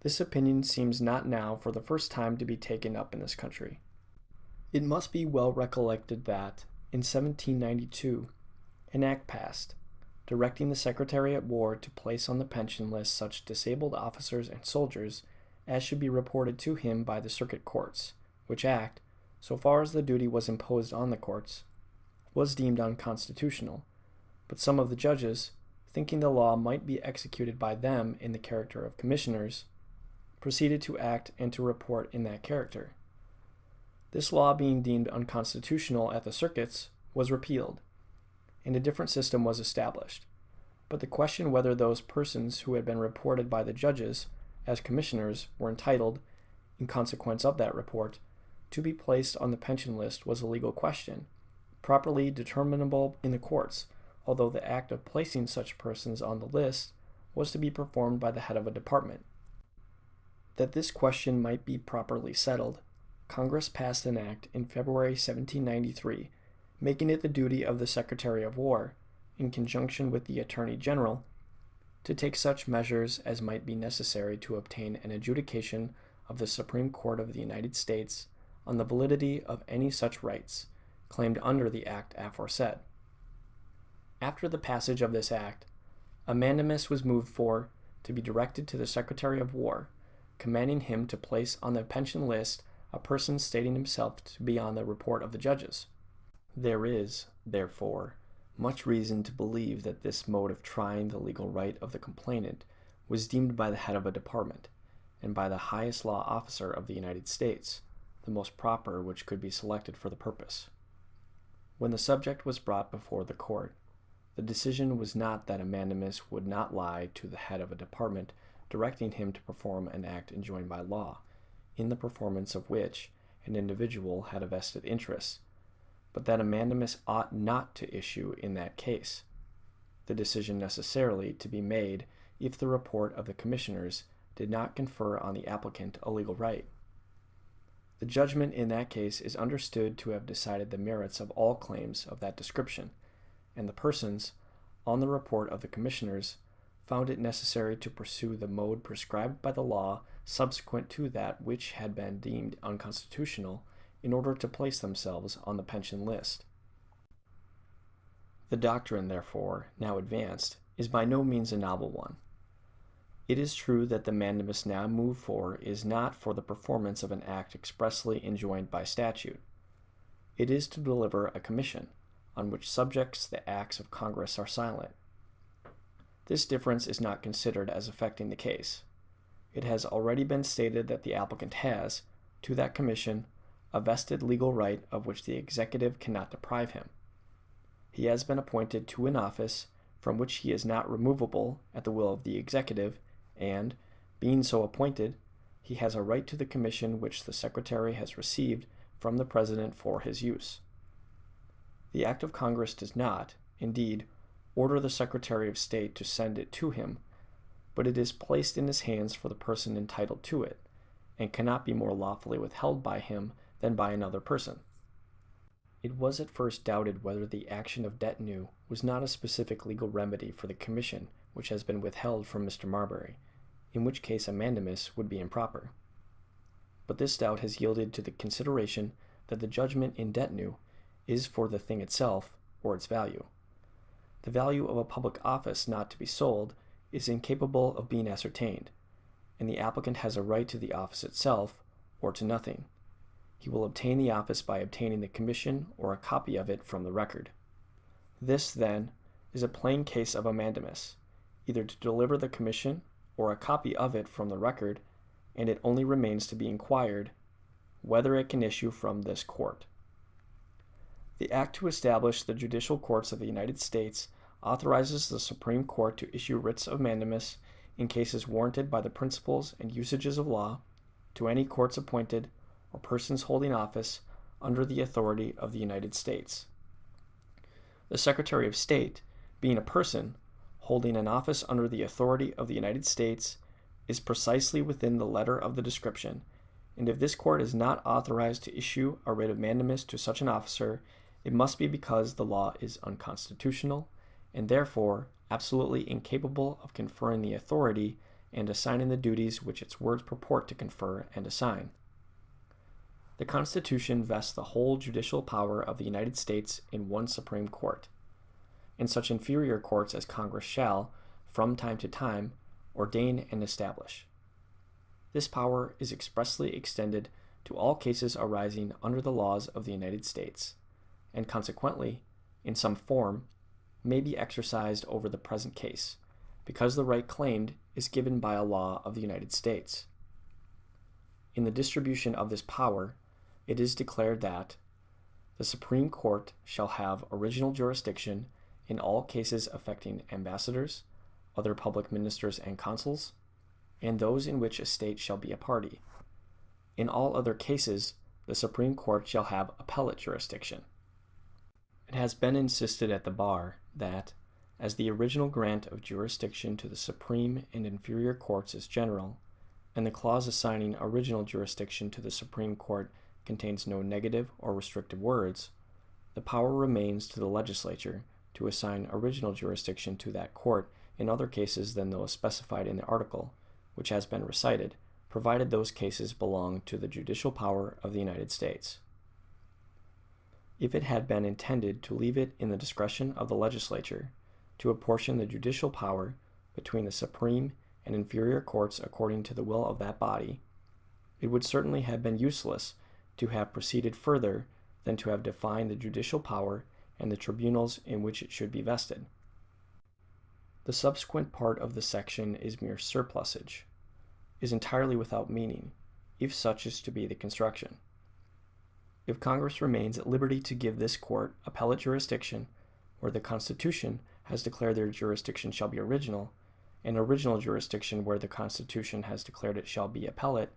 This opinion seems not now for the first time to be taken up in this country. It must be well recollected that, in 1792, an act passed, directing the Secretary at War to place on the pension list such disabled officers and soldiers as should be reported to him by the circuit courts, which act, so far as the duty was imposed on the courts, was deemed unconstitutional, but some of the judges, thinking the law might be executed by them in the character of commissioners, proceeded to act and to report in that character. This law being deemed unconstitutional at the circuits was repealed, and a different system was established, but the question whether those persons who had been reported by the judges as commissioners were entitled, in consequence of that report, to be placed on the pension list was a legal question, properly determinable in the courts, although the act of placing such persons on the list was to be performed by the head of a department. That this question might be properly settled, Congress passed an act in February 1793, making it the duty of the Secretary of War, in conjunction with the Attorney General, to take such measures as might be necessary to obtain an adjudication of the Supreme Court of the United States on the validity of any such rights claimed under the act aforesaid. After the passage of this act, a mandamus was moved for to be directed to the Secretary of War, commanding him to place on the pension list a person stating himself to be on the report of the judges. There is, therefore, much reason to believe that this mode of trying the legal right of the complainant was deemed by the head of a department, and by the highest law officer of the United States, the most proper which could be selected for the purpose. When the subject was brought before the court, the decision was not that a mandamus would not lie to the head of a department directing him to perform an act enjoined by law, in the performance of which an individual had a vested interest, but that a mandamus ought not to issue in that case, the decision necessarily to be made if the report of the commissioners did not confer on the applicant a legal right. The judgment in that case is understood to have decided the merits of all claims of that description, and the persons, on the report of the commissioners, found it necessary to pursue the mode prescribed by the law subsequent to that which had been deemed unconstitutional, in order to place themselves on the pension list. The doctrine, therefore, now advanced, is by no means a novel one. It is true that the mandamus now moved for is not for the performance of an act expressly enjoined by statute. It is to deliver a commission, on which subjects the acts of Congress are silent. This difference is not considered as affecting the case. It has already been stated that the applicant has, to that commission, a vested legal right of which the executive cannot deprive him. He has been appointed to an office from which he is not removable at the will of the executive, and, being so appointed, he has a right to the commission which the Secretary has received from the President for his use. The act of Congress does not, indeed, order the Secretary of State to send it to him, but it is placed in his hands for the person entitled to it, and cannot be more lawfully withheld by him than by another person. It was at first doubted whether the action of detinue was not a specific legal remedy for the commission which has been withheld from Mr. Marbury, in which case a mandamus would be improper. But this doubt has yielded to the consideration that the judgment in detinue is for the thing itself or its value. The value of a public office not to be sold is incapable of being ascertained, and the applicant has a right to the office itself or to nothing. He will obtain the office by obtaining the commission or a copy of it from the record. This, then, is a plain case of a mandamus, either to deliver the commission or a copy of it from the record, and it only remains to be inquired whether it can issue from this court. The Act to establish the judicial courts of the United States authorizes the Supreme Court to issue writs of mandamus in cases warranted by the principles and usages of law to any courts appointed or persons holding office under the authority of the United States. The Secretary of State, being a person holding an office under the authority of the United States, is precisely within the letter of the description, and if this court is not authorized to issue a writ of mandamus to such an officer, it must be because the law is unconstitutional, and therefore absolutely incapable of conferring the authority and assigning the duties which its words purport to confer and assign. The Constitution vests the whole judicial power of the United States in one Supreme Court, and such inferior courts as Congress shall, from time to time, ordain and establish. This power is expressly extended to all cases arising under the laws of the United States, and consequently, in some form, may be exercised over the present case, because the right claimed is given by a law of the United States. In the distribution of this power, it is declared that the Supreme Court shall have original jurisdiction in all cases affecting ambassadors, other public ministers and consuls, and those in which a state shall be a party. In all other cases, the Supreme Court shall have appellate jurisdiction. It has been insisted at the bar that, as the original grant of jurisdiction to the Supreme and inferior courts is general, and the clause assigning original jurisdiction to the Supreme Court contains no negative or restrictive words, the power remains to the legislature to assign original jurisdiction to that court in other cases than those specified in the article, which has been recited, provided those cases belong to the judicial power of the United States. If it had been intended to leave it in the discretion of the legislature to apportion the judicial power between the Supreme and inferior courts according to the will of that body, it would certainly have been useless to have proceeded further than to have defined the judicial power and the tribunals in which it should be vested. The subsequent part of the section is mere surplusage, is entirely without meaning, if such is to be the construction. If Congress remains at liberty to give this court appellate jurisdiction, where the Constitution has declared their jurisdiction shall be original, and original jurisdiction where the Constitution has declared it shall be appellate,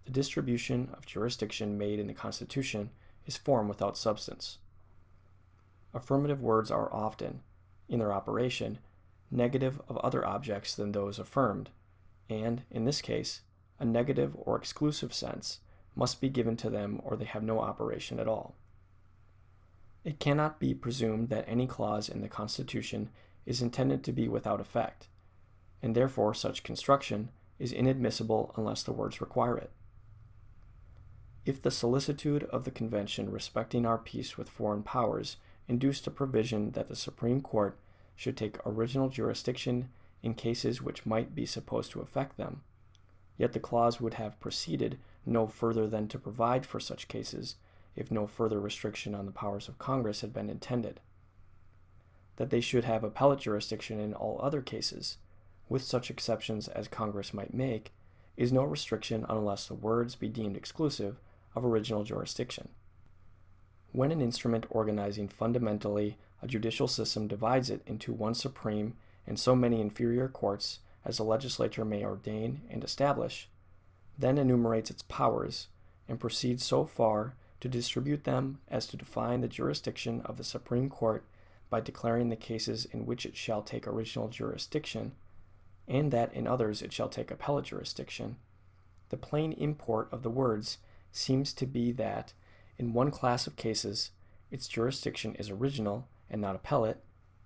the distribution of jurisdiction made in the Constitution is form without substance. Affirmative words are often, in their operation, negative of other objects than those affirmed, and, in this case, a negative or exclusive sense must be given to them or they have no operation at all. It cannot be presumed that any clause in the Constitution is intended to be without effect, and therefore such construction is inadmissible unless the words require it. If the solicitude of the Convention respecting our peace with foreign powers induced a provision that the Supreme Court should take original jurisdiction in cases which might be supposed to affect them, yet the clause would have proceeded no further than to provide for such cases if no further restriction on the powers of Congress had been intended. That they should have appellate jurisdiction in all other cases, with such exceptions as Congress might make, is no restriction unless the words be deemed exclusive of original jurisdiction. When an instrument organizing fundamentally a judicial system divides it into one supreme and so many inferior courts as the legislature may ordain and establish, then enumerates its powers, and proceeds so far to distribute them as to define the jurisdiction of the Supreme Court by declaring the cases in which it shall take original jurisdiction, and that in others it shall take appellate jurisdiction, the plain import of the words seems to be that, in one class of cases, its jurisdiction is original and not appellate,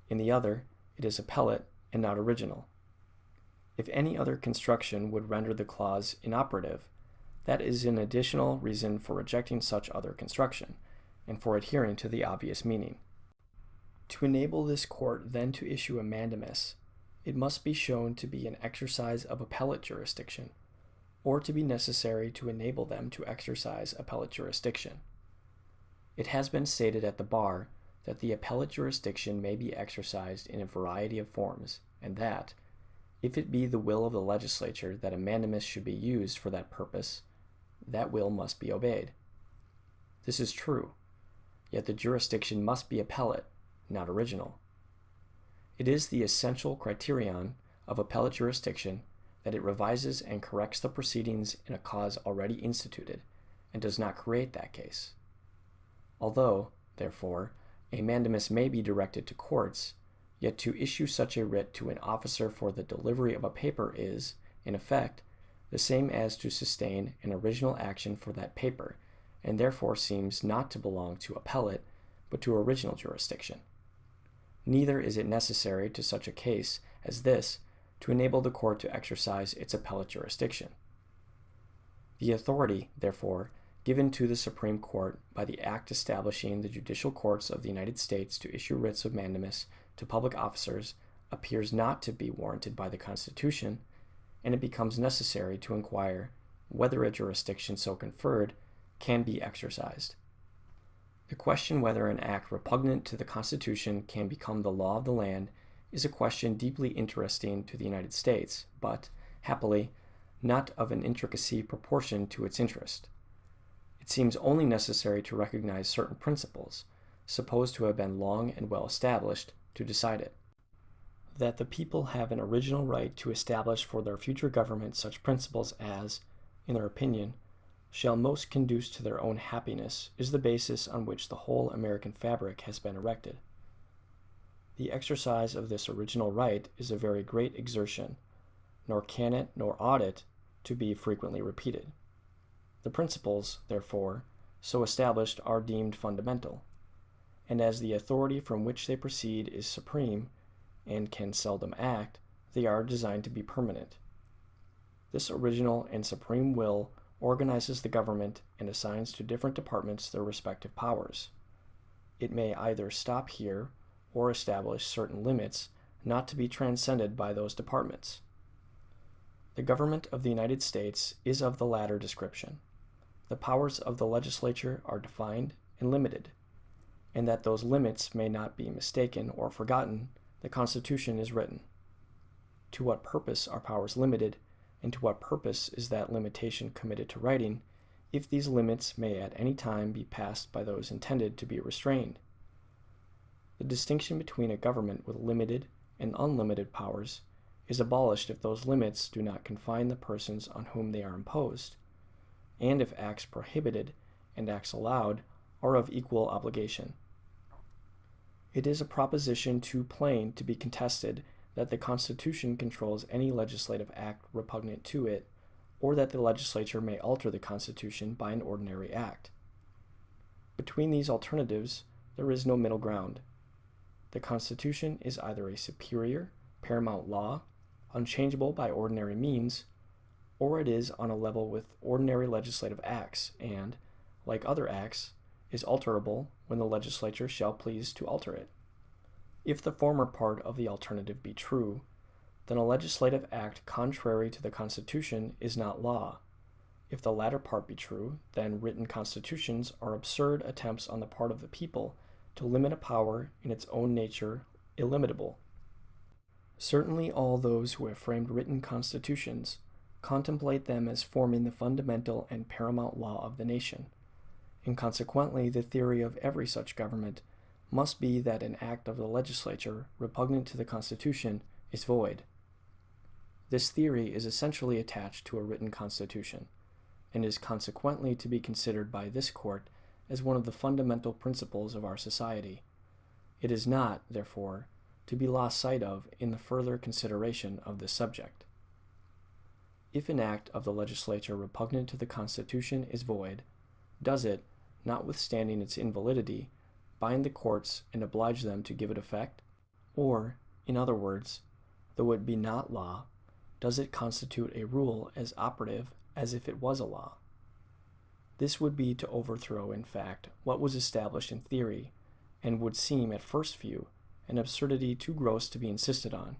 in the other, it is appellate and not original. If any other construction would render the clause inoperative, that is an additional reason for rejecting such other construction, and for adhering to the obvious meaning. To enable this court then to issue a mandamus, it must be shown to be an exercise of appellate jurisdiction, or to be necessary to enable them to exercise appellate jurisdiction. It has been stated at the bar that the appellate jurisdiction may be exercised in a variety of forms, and that, if it be the will of the legislature that a mandamus should be used for that purpose, that will must be obeyed. This is true, yet the jurisdiction must be appellate, not original. It is the essential criterion of appellate jurisdiction that it revises and corrects the proceedings in a cause already instituted, and does not create that case. Although, therefore, a mandamus may be directed to courts, yet to issue such a writ to an officer for the delivery of a paper is, in effect, the same as to sustain an original action for that paper, and therefore seems not to belong to appellate, but to original jurisdiction. Neither is it necessary to such a case as this to enable the court to exercise its appellate jurisdiction. The authority, therefore, given to the Supreme Court by the act establishing the judicial courts of the United States to issue writs of mandamus to public officers appears not to be warranted by the Constitution, and it becomes necessary to inquire whether a jurisdiction so conferred can be exercised. The question whether an act repugnant to the Constitution can become the law of the land is a question deeply interesting to the United States, but, happily, not of an intricacy proportioned to its interest. It seems only necessary to recognize certain principles, supposed to have been long and well established, to decide it. That the people have an original right to establish for their future government such principles as, in their opinion, shall most conduce to their own happiness is the basis on which the whole American fabric has been erected. The exercise of this original right is a very great exertion, nor can it nor ought it to be frequently repeated. The principles, therefore, so established are deemed fundamental, and as the authority from which they proceed is supreme and can seldom act, they are designed to be permanent. This original and supreme will organizes the government and assigns to different departments their respective powers. It may either stop here or establish certain limits not to be transcended by those departments. The government of the United States is of the latter description. The powers of the legislature are defined and limited, and that those limits may not be mistaken or forgotten, the Constitution is written. To what purpose are powers limited, and to what purpose is that limitation committed to writing, if these limits may at any time be passed by those intended to be restrained? The distinction between a government with limited and unlimited powers is abolished if those limits do not confine the persons on whom they are imposed, and if acts prohibited and acts allowed are of equal obligation. It is a proposition too plain to be contested that the Constitution controls any legislative act repugnant to it, or that the legislature may alter the Constitution by an ordinary act. Between these alternatives, there is no middle ground. The Constitution is either a superior, paramount law, unchangeable by ordinary means, or it is on a level with ordinary legislative acts, and, like other acts, is alterable when the legislature shall please to alter it. If the former part of the alternative be true, then a legislative act contrary to the Constitution is not law. If the latter part be true, then written constitutions are absurd attempts on the part of the people to limit a power in its own nature illimitable. Certainly all those who have framed written constitutions contemplate them as forming the fundamental and paramount law of the nation, and consequently the theory of every such government must be that an act of the legislature repugnant to the Constitution is void. This theory is essentially attached to a written constitution, and is consequently to be considered by this court as one of the fundamental principles of our society. It is not, therefore, to be lost sight of in the further consideration of this subject. If an act of the legislature repugnant to the Constitution is void, does it, notwithstanding its invalidity, bind the courts and oblige them to give it effect? Or, in other words, though it be not law, does it constitute a rule as operative as if it was a law? This would be to overthrow, in fact, what was established in theory, and would seem at first view an absurdity too gross to be insisted on.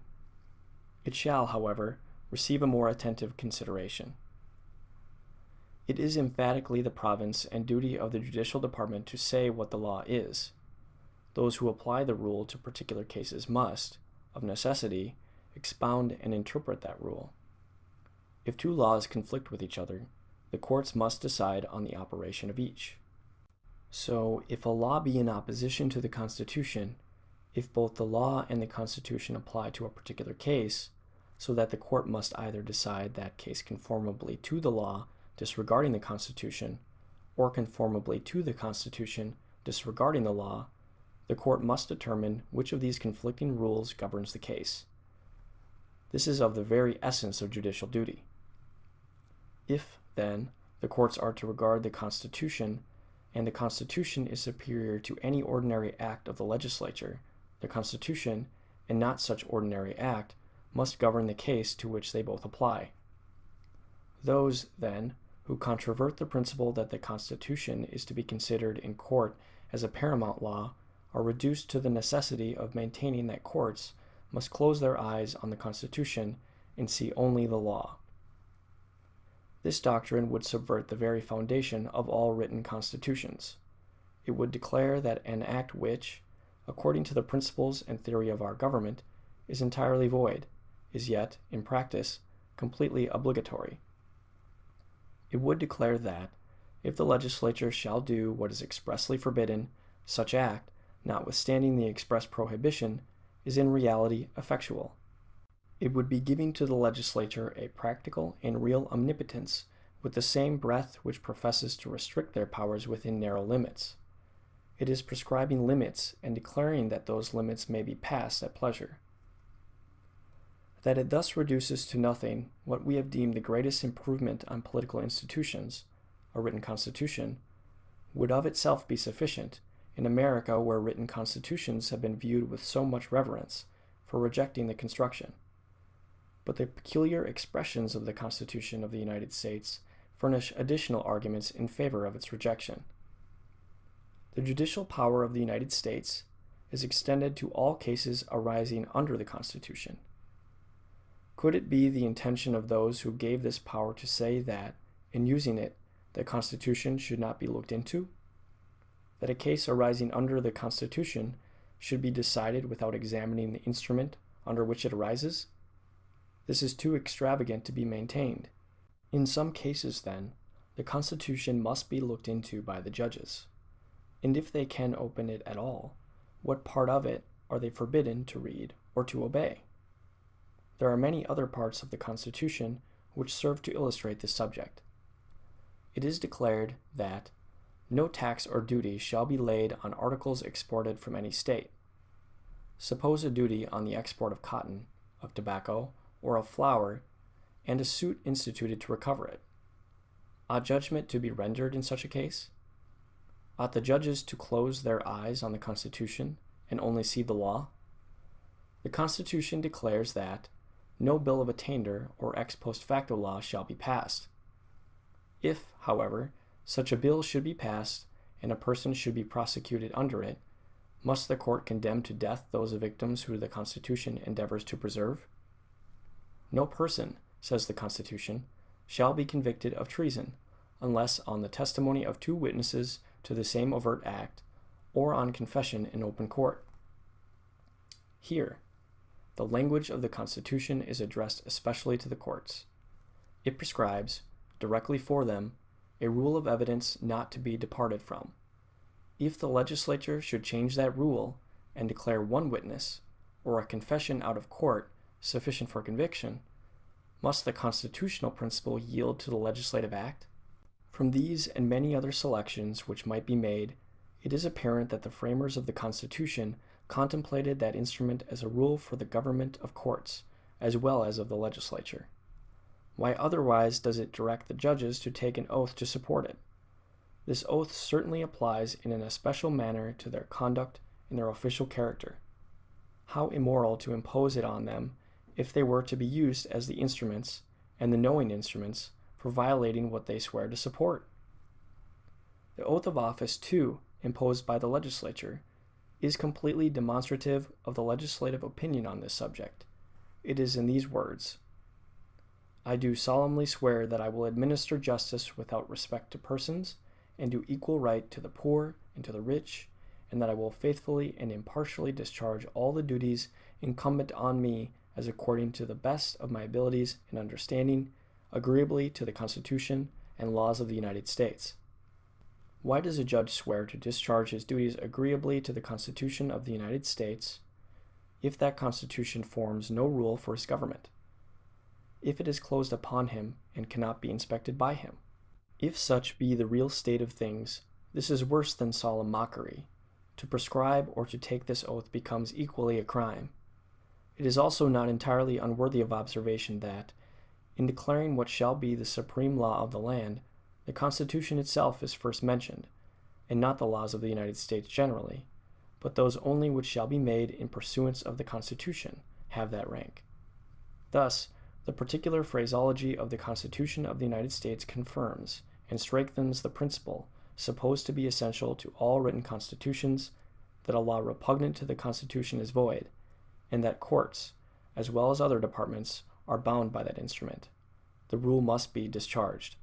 It shall, however, receive a more attentive consideration. It is emphatically the province and duty of the judicial department to say what the law is. Those who apply the rule to particular cases must, of necessity, expound and interpret that rule. If two laws conflict with each other, the courts must decide on the operation of each. So, if a law be in opposition to the Constitution, if both the law and the Constitution apply to a particular case, so that the court must either decide that case conformably to the law, disregarding the Constitution, or conformably to the Constitution, disregarding the law, the court must determine which of these conflicting rules governs the case. This is of the very essence of judicial duty. If, then, the courts are to regard the Constitution, and the Constitution is superior to any ordinary act of the legislature, the Constitution, and not such ordinary act, must govern the case to which they both apply. Those, then, who controvert the principle that the Constitution is to be considered in court as a paramount law are reduced to the necessity of maintaining that courts must close their eyes on the Constitution and see only the law. This doctrine would subvert the very foundation of all written constitutions. It would declare that an act which, according to the principles and theory of our government, is entirely void, is yet, in practice, completely obligatory. It would declare that, if the legislature shall do what is expressly forbidden, such act, notwithstanding the express prohibition, is in reality effectual. It would be giving to the legislature a practical and real omnipotence with the same breath which professes to restrict their powers within narrow limits. It is prescribing limits and declaring that those limits may be passed at pleasure. That it thus reduces to nothing what we have deemed the greatest improvement on political institutions, a written constitution, would of itself be sufficient in America, where written constitutions have been viewed with so much reverence, for rejecting the construction. But the peculiar expressions of the Constitution of the United States furnish additional arguments in favor of its rejection. The judicial power of the United States is extended to all cases arising under the Constitution. Could it be the intention of those who gave this power to say that, in using it, the Constitution should not be looked into? That a case arising under the Constitution should be decided without examining the instrument under which it arises? This is too extravagant to be maintained. In some cases, then, the Constitution must be looked into by the judges. And if they can open it at all, what part of it are they forbidden to read or to obey? There are many other parts of the Constitution which serve to illustrate this subject. It is declared that no tax or duty shall be laid on articles exported from any state. Suppose a duty on the export of cotton, of tobacco, or of flour, and a suit instituted to recover it. Ought judgment to be rendered in such a case? Ought the judges to close their eyes on the Constitution and only see the law? The Constitution declares that no bill of attainder or ex post facto law shall be passed. If, however, such a bill should be passed and a person should be prosecuted under it, must the court condemn to death those victims who the Constitution endeavors to preserve? No person, says the Constitution, shall be convicted of treason, unless on the testimony of 2 witnesses to the same overt act, or on confession in open court. Here, the language of the Constitution is addressed especially to the courts. It prescribes, directly for them, a rule of evidence not to be departed from. If the legislature should change that rule and declare 1 witness, or a confession out of court, sufficient for conviction, must the constitutional principle yield to the legislative act? From these and many other selections which might be made, it is apparent that the framers of the Constitution contemplated that instrument as a rule for the government of courts, as well as of the legislature. Why otherwise does it direct the judges to take an oath to support it? This oath certainly applies in an especial manner to their conduct and their official character. How immoral to impose it on them if they were to be used as the instruments, and the knowing instruments, for violating what they swear to support. The oath of office, too, imposed by the legislature, is completely demonstrative of the legislative opinion on this subject. It is in these words: I do solemnly swear that I will administer justice without respect to persons, and do equal right to the poor and to the rich, and that I will faithfully and impartially discharge all the duties incumbent on me as according to the best of my abilities and understanding, agreeably to the Constitution and laws of the United States. Why does a judge swear to discharge his duties agreeably to the Constitution of the United States if that Constitution forms no rule for his government? If it is closed upon him and cannot be inspected by him? If such be the real state of things, this is worse than solemn mockery. To prescribe or to take this oath becomes equally a crime. It is also not entirely unworthy of observation that, in declaring what shall be the supreme law of the land, the Constitution itself is first mentioned, and not the laws of the United States generally, but those only which shall be made in pursuance of the Constitution have that rank. Thus, the particular phraseology of the Constitution of the United States confirms and strengthens the principle, supposed to be essential to all written constitutions, that a law repugnant to the Constitution is void, and that courts, as well as other departments, are bound by that instrument. The rule must be discharged.